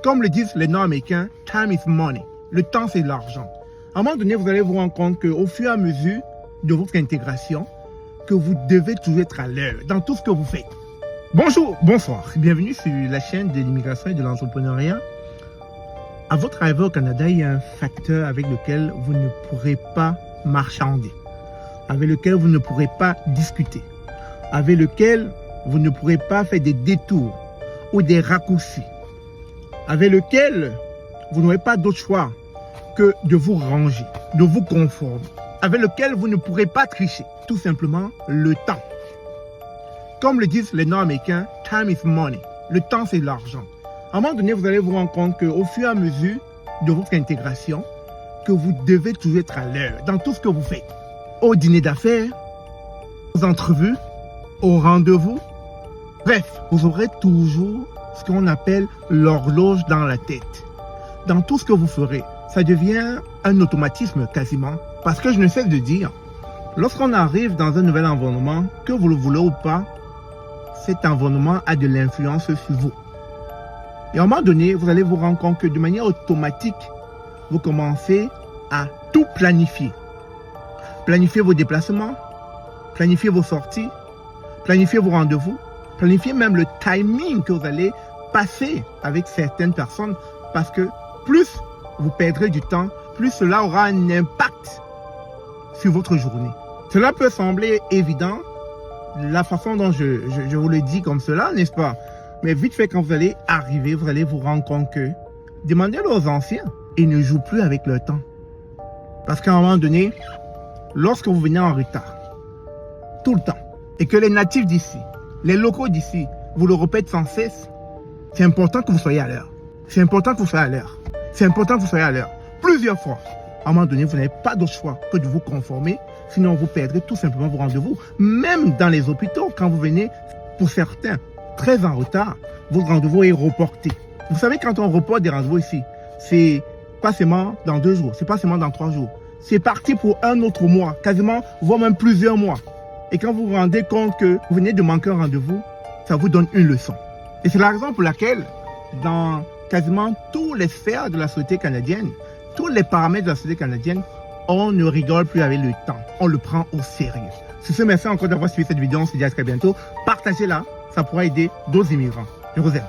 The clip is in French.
Comme le disent les Nord-Américains, time is money. Le temps, c'est l'argent. À un moment donné, vous allez vous rendre compte qu'au fur et à mesure de votre intégration, que vous devez toujours être à l'heure dans tout ce que vous faites. Bonjour, bonsoir. Bienvenue sur la chaîne de l'immigration et de l'entrepreneuriat. À votre arrivée au Canada, il y a un facteur avec lequel vous ne pourrez pas marchander, avec lequel vous ne pourrez pas discuter, avec lequel vous ne pourrez pas faire des détours ou des raccourcis, avec lequel vous n'aurez pas d'autre choix que de vous ranger, de vous conformer, avec lequel vous ne pourrez pas tricher. Tout simplement, le temps. Comme le disent les Nord-Américains, time is money. Le temps, c'est l'argent. À un moment donné, vous allez vous rendre compte qu'au fur et à mesure de votre intégration, que vous devez toujours être à l'heure dans tout ce que vous faites. Au dîner d'affaires, aux entrevues, au rendez-vous. Bref, vous aurez toujours ce qu'on appelle l'horloge dans la tête. Dans tout ce que vous ferez, ça devient un automatisme quasiment. Parce que je ne cesse de dire, lorsqu'on arrive dans un nouvel environnement, que vous le voulez ou pas, cet environnement a de l'influence sur vous. Et à un moment donné, vous allez vous rendre compte que de manière automatique, vous commencez à tout planifier. Planifier vos déplacements, planifier vos sorties, planifier vos rendez-vous, planifier même le timing que vous allez passer avec certaines personnes, parce que plus vous perdrez du temps, plus cela aura un impact sur votre journée. Cela peut sembler évident, la façon dont je vous le dis comme cela, n'est-ce pas? Mais vite fait, quand vous allez arriver, vous allez vous rendre compte que demandez-le aux anciens, ils ne jouent plus avec leur temps. Parce qu'à un moment donné, lorsque vous venez en retard, tout le temps, et que les natifs d'ici, les locaux d'ici, vous le répètent sans cesse, c'est important que vous soyez à l'heure. C'est important que vous soyez à l'heure. C'est important que vous soyez à l'heure. Plusieurs fois. À un moment donné, vous n'avez pas d'autre choix que de vous conformer, sinon vous perdrez tout simplement vos rendez-vous. Même dans les hôpitaux, quand vous venez, pour certains, très en retard, votre rendez-vous est reporté. Vous savez, quand on reporte des rendez-vous ici, c'est pas seulement dans 2 jours, c'est pas seulement dans 3 jours. C'est parti pour un autre mois, quasiment, voire même plusieurs mois. Et quand vous vous rendez compte que vous venez de manquer un rendez-vous, ça vous donne une leçon. Et c'est la raison pour laquelle, dans quasiment tous les sphères de la société canadienne, tous les paramètres de la société canadienne, on ne rigole plus avec le temps. On le prend au sérieux. Sur ce, merci encore d'avoir suivi cette vidéo. On se dit à très bientôt. Partagez-la, ça pourra aider d'autres immigrants. Je vous aime.